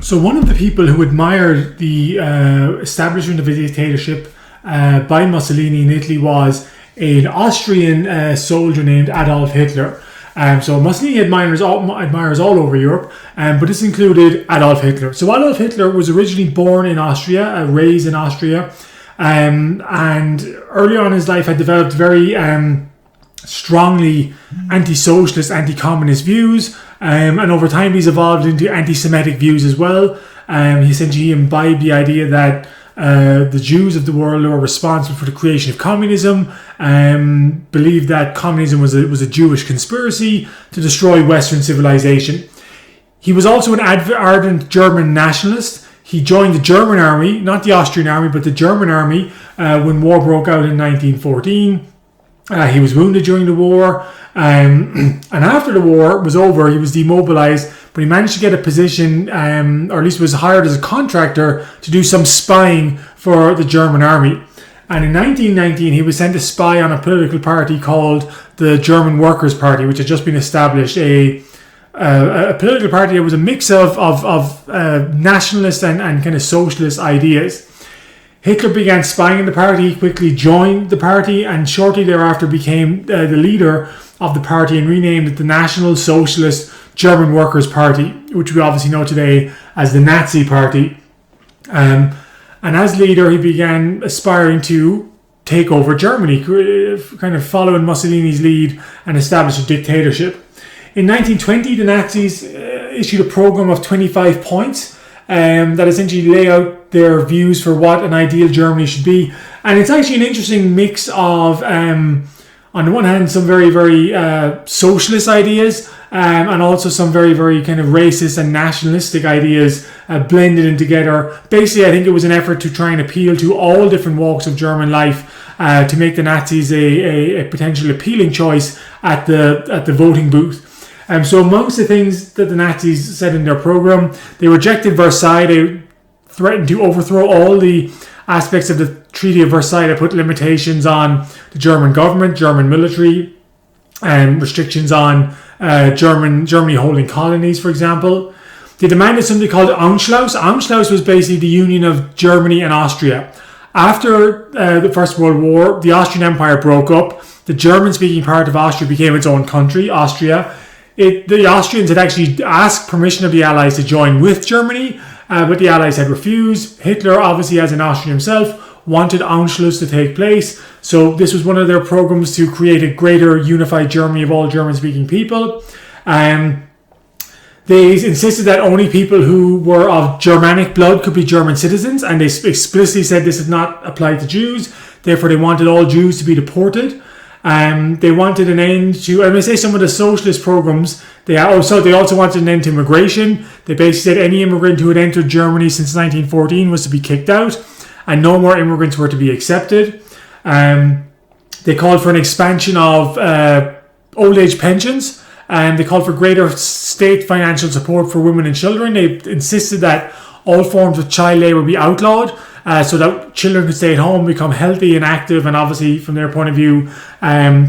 So one of the people who admired the establishment of a dictatorship by Mussolini in Italy was an Austrian soldier named Adolf Hitler. So Mussolini admirers all over Europe, but this included Adolf Hitler. So Adolf Hitler was originally born in Austria, raised in Austria, and early on in his life had developed very strongly anti-socialist, anti-communist views, and over time he's evolved into anti-Semitic views as well. He essentially imbibed the idea that the Jews of the world were responsible for the creation of communism, believed that communism was a Jewish conspiracy to destroy Western civilization. He was also an ardent German nationalist. He joined the German army, not the Austrian army, but the German army when war broke out in 1914. He was wounded during the war, and after the war was over, he was demobilized, but he managed to get a position, or at least was hired as a contractor to do some spying for the German army. And in 1919, he was sent to spy on a political party called the German Workers' Party, which had just been established, a political party that was a mix of nationalist and kind of socialist ideas. Hitler began spying in the party, quickly joined the party, and shortly thereafter became the leader of the party and renamed it the National Socialist German Workers' Party, which we obviously know today as the Nazi Party. And as leader, he began aspiring to take over Germany, kind of following Mussolini's lead and establish a dictatorship. In 1920, the Nazis issued a program of 25 points that essentially lay out their views for what an ideal Germany should be. And it's actually an interesting mix of, on the one hand, some very, very socialist ideas, and also some very, very kind of racist and nationalistic ideas blended in together. Basically, I think it was an effort to try and appeal to all different walks of German life, to make the Nazis a potential appealing choice at the voting booth. So amongst the things that the Nazis said in their program, they rejected Versailles. They threatened to overthrow all the aspects of the Treaty of Versailles that put limitations on the German government, German military, and restrictions on Germany holding colonies, for example. They demanded something called Anschluss. Anschluss was basically the union of Germany and Austria. After the First World War, the Austrian Empire broke up. The German-speaking part of Austria became its own country, Austria. The Austrians had actually asked permission of the Allies to join with Germany, but the Allies had refused. Hitler, obviously as an Austrian himself, wanted Anschluss to take place. So this was one of their programs to create a greater unified Germany of all German-speaking people. They insisted that only people who were of Germanic blood could be German citizens, and they explicitly said this did not apply to Jews. Therefore, they wanted all Jews to be deported. They wanted an end to, I may say, some of the socialist programs. They also wanted an end to immigration. They basically said any immigrant who had entered Germany since 1914 was to be kicked out, and no more immigrants were to be accepted. They called for an expansion of old age pensions, and they called for greater state financial support for women and children. They insisted that all forms of child labour be outlawed, so that children could stay at home, become healthy and active, and obviously, from their point of view,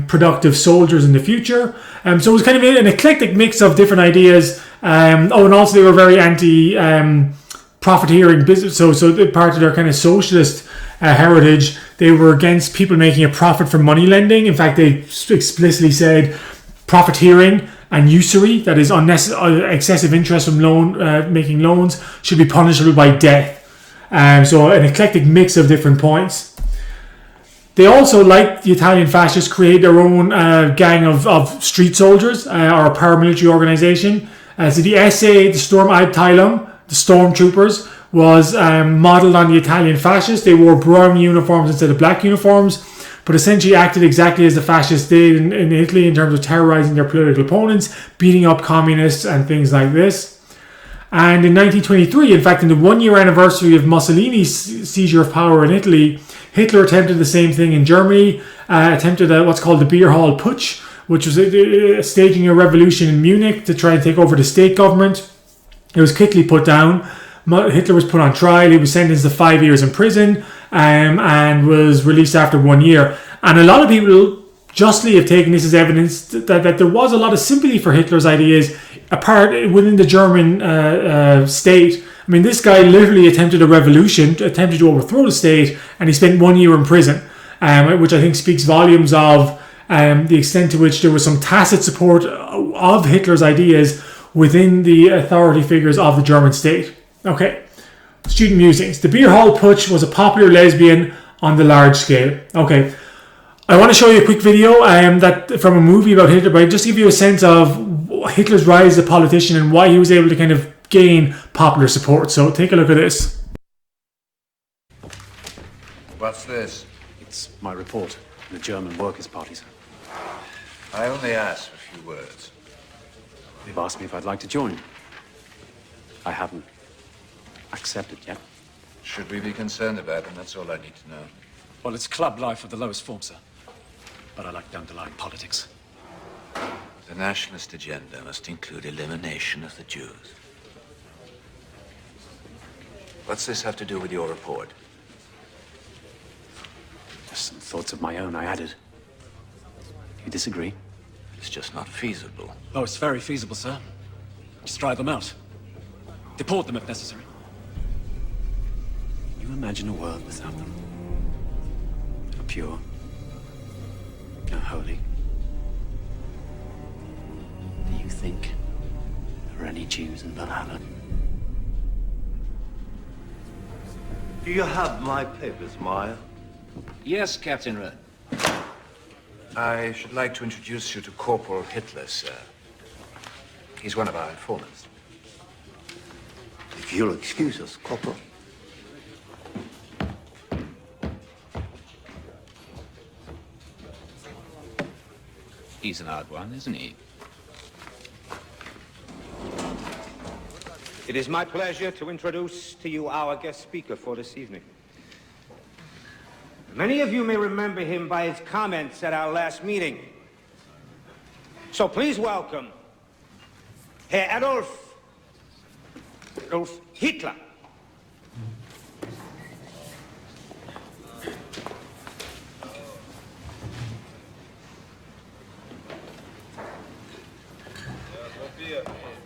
productive soldiers in the future. So it was kind of an eclectic mix of different ideas. And also they were very anti-profiteering business. So part of their kind of socialist heritage, they were against people making a profit from money lending. In fact, they explicitly said profiteering and usury, that is excessive interest from making loans, should be punishable by death. So an eclectic mix of different points. They also, like the Italian fascists, create their own gang of street soldiers, or a paramilitary organization. So the SA, the Sturmabteilung, the stormtroopers, was modelled on the Italian fascists. They wore brown uniforms instead of black uniforms, but essentially acted exactly as the fascists did in Italy in terms of terrorising their political opponents, beating up communists and things like this. And in 1923, in fact, in the one-year anniversary of Mussolini's seizure of power in Italy, Hitler attempted the same thing in Germany, attempted what's called the Beer Hall Putsch, which was staging a revolution in Munich to try and take over the state government. It was quickly put down. Hitler was put on trial. He was sentenced to 5 years in prison, and was released after 1 year. And a lot of people justly have taken this as evidence that there was a lot of sympathy for Hitler's ideas apart within the German state. I I mean, this guy literally attempted a revolution, attempted to overthrow the state, and he spent 1 year in prison, which I think speaks volumes of the extent to which there was some tacit support of Hitler's ideas within the authority figures of the German state. Okay, student musings. The beer hall putsch was a popular lesbian on the large scale. Okay, I want to show you a quick video that from a movie about Hitler, but just to give you a sense of Hitler's rise as a politician and why he was able to kind of gain popular support. So take a look at this. What's this? It's my report on the German Workers' Party, sir. I only asked for a few words. They've asked me if I'd like to join. I haven't accepted yet. Should we be concerned about them? That's all I need to know. Well, it's club life of the lowest form, sir. But I like the underlying politics. The nationalist agenda must include elimination of the Jews. What's this have to do with your report? Just some thoughts of my own I added. You disagree? It's just not feasible. Oh, it's very feasible, sir. Just drive them out. Deport them if necessary. Can you imagine a world without them? No pure, no holy. Do you think there are any Jews in Valhalla? Do you have my papers, Meyer? Yes, Captain Rudd. I should like to introduce you to Corporal Hitler, sir. He's one of our informants. If you'll excuse us, Corporal. He's an odd one, isn't he? It is my pleasure to introduce to you our guest speaker for this evening. Many of you may remember him by his comments at our last meeting. So please welcome Herr Adolf Hitler.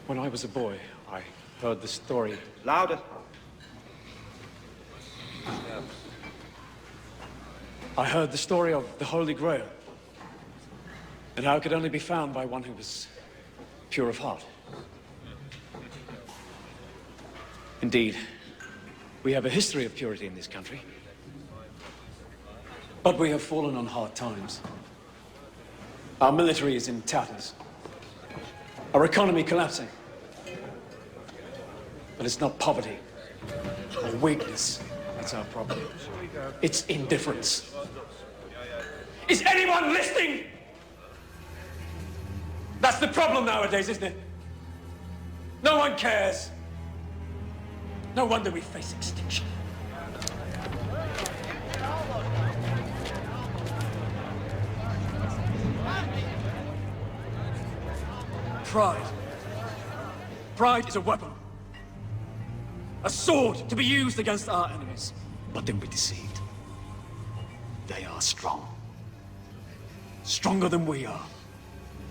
When I was a boy, I heard the story. Louder. I heard the story of the Holy Grail, and how it could only be found by one who was pure of heart. Indeed, we have a history of purity in this country, but we have fallen on hard times. Our military is in tatters, our economy collapsing. But it's not poverty or weakness that's our problem. It's indifference. Is anyone listening? That's the problem nowadays, isn't it? No one cares. No wonder we face extinction. Pride. Pride is a weapon. A sword to be used against our enemies. But don't be deceived. They are strong. Stronger than we are.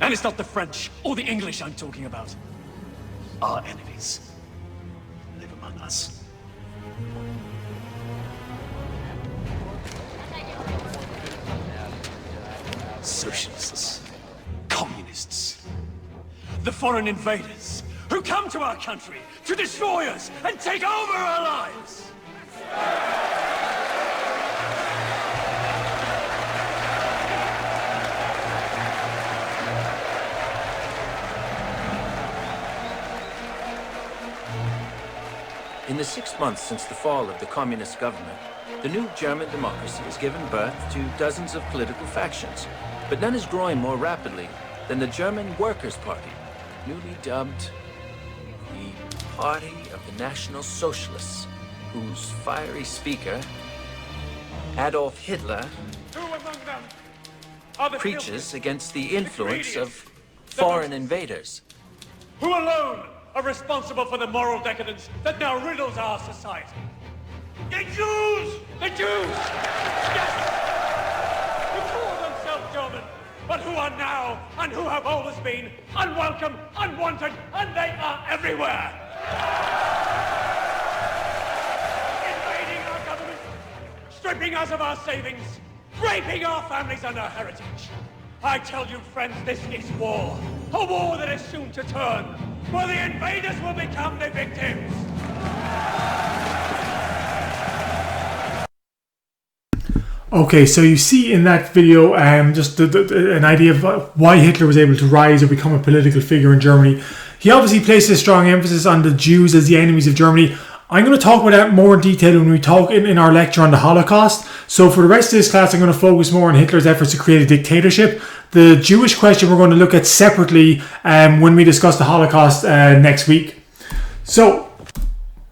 And it's not the French or the English I'm talking about. Our enemies live among us. Socialists, communists, the foreign invaders who come to our country to destroy us and take over our lives. In the 6 months since the fall of the communist government, the new German democracy has given birth to dozens of political factions, but none is growing more rapidly than the German Workers' Party, newly dubbed the Party of the National Socialists, whose fiery speaker, Adolf Hitler, preaches against the influence of foreign invaders. Who alone are responsible for the moral decadence that now riddles our society? The Jews! The Jews! Yes! Who call themselves German, but who are now, and who have always been, unwelcome, unwanted, and they are everywhere! stripping us of our savings, raping our families and our heritage. I tell you, friends, this is war. A war that is soon to turn, where the invaders will become the victims. Okay, so you see in that video just an idea of why Hitler was able to rise or become a political figure in Germany. He obviously placed a strong emphasis on the Jews as the enemies of Germany. I'm going to talk about that more in detail when we talk in our lecture on the Holocaust. So for the rest of this class, I'm going to focus more on Hitler's efforts to create a dictatorship. The Jewish question we're going to look at separately when we discuss the Holocaust next week. So,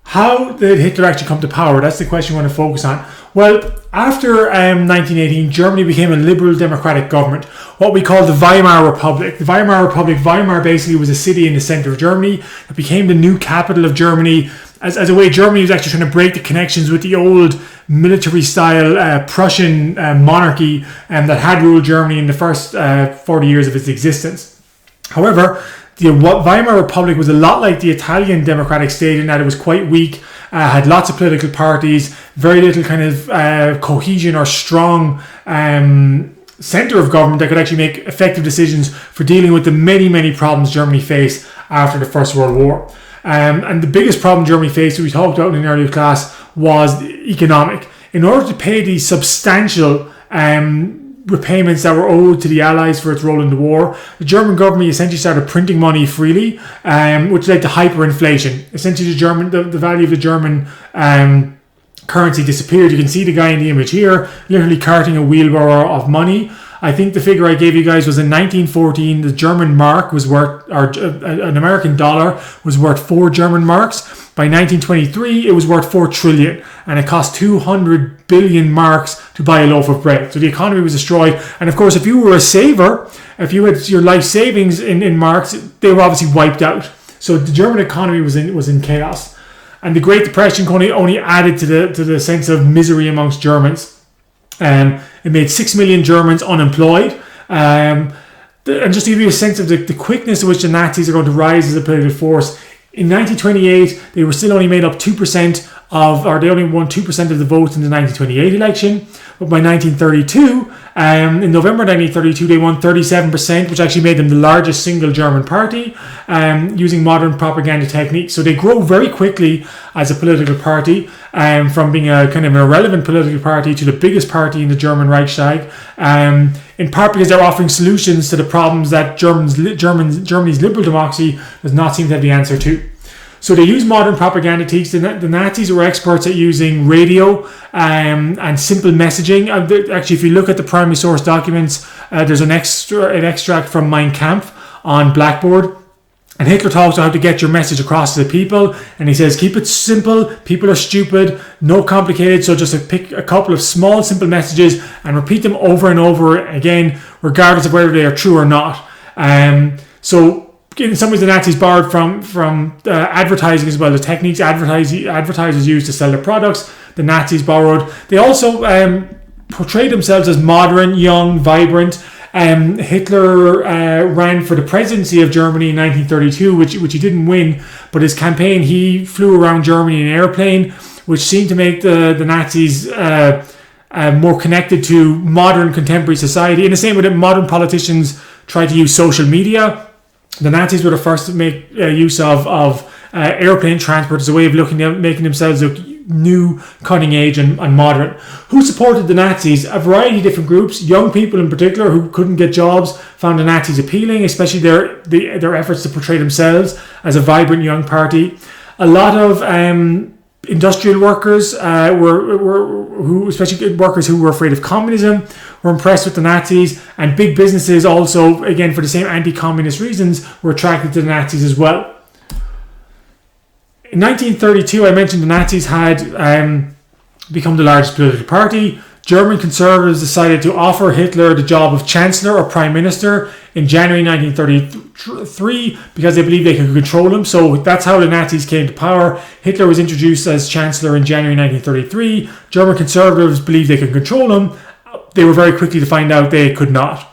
how did Hitler actually come to power? That's the question we're going to focus on. Well, after 1918, Germany became a liberal democratic government, what we call the Weimar Republic. The Weimar Republic, Weimar basically was a city in the center of Germany. It became the new capital of Germany. As a way, Germany was actually trying to break the connections with the old military-style Prussian monarchy that had ruled Germany in the first 40 years of its existence. However, the Weimar Republic was a lot like the Italian democratic state in that it was quite weak, had lots of political parties, very little kind of cohesion or strong center of government that could actually make effective decisions for dealing with the many, many problems Germany faced after the First World War. And the biggest problem Germany faced, that we talked about in an earlier class, was economic. In order to pay the substantial repayments that were owed to the Allies for its role in the war, the German government essentially started printing money freely, which led to hyperinflation. Essentially, the value of the German currency disappeared. You can see the guy in the image here, literally carting a wheelbarrow of money. I think the figure I gave you guys was in 1914, the German mark was worth, or an American dollar was worth 4 German marks. By 1923, it was worth 4 trillion, and it cost 200 billion marks to buy a loaf of bread. So the economy was destroyed. And of course, if you were a saver, if you had your life savings in marks, they were obviously wiped out. So the German economy was in chaos. And the Great Depression only added to the sense of misery amongst Germans. It made 6 million Germans unemployed. And just to give you a sense of the quickness at which the Nazis are going to rise as a political force, in 1928, they were still only made up 2% they only won 2% of the votes in the 1928 election. But by 1932, in November 1932, they won 37%, which actually made them the largest single German party, using modern propaganda techniques. So they grow very quickly as a political party, from being a kind of an irrelevant political party to the biggest party in the German Reichstag, in part because they're offering solutions to the problems that Germany's liberal democracy does not seem to have the answer to. So they use modern propaganda techniques. The Nazis were experts at using radio and simple messaging. Actually, if you look at the primary source documents, there's an extract from Mein Kampf on Blackboard. And Hitler talks about how to get your message across to the people. And he says, keep it simple. People are stupid. No complicated. So just pick a couple of small, simple messages and repeat them over and over again, regardless of whether they are true or not. So in some ways, the Nazis borrowed from advertising as well. The techniques advertisers used to sell their products, the Nazis borrowed. They also portrayed themselves as modern, young, vibrant. Hitler ran for the presidency of Germany in 1932, which he didn't win. But his campaign, he flew around Germany in an airplane, which seemed to make the Nazis more connected to modern contemporary society. In the same way that modern politicians try to use social media, the Nazis were the first to make use of airplane transport as a way of making themselves look new, cutting edge and modern. Who supported the Nazis? A variety of different groups. Young people in particular who couldn't get jobs found the Nazis appealing, especially their efforts to portray themselves as a vibrant young party. A lot of industrial workers especially workers who were afraid of communism, were impressed with the Nazis, and big businesses also, again for the same anti-communist reasons, were attracted to the Nazis as well. In 1932, I mentioned the Nazis had become the largest political party. German conservatives decided to offer Hitler the job of Chancellor or Prime Minister in January 1933 because they believed they could control him. So that's how the Nazis came to power. Hitler was introduced as Chancellor in January 1933. German conservatives believed they could control him. They were very quickly to find out they could not.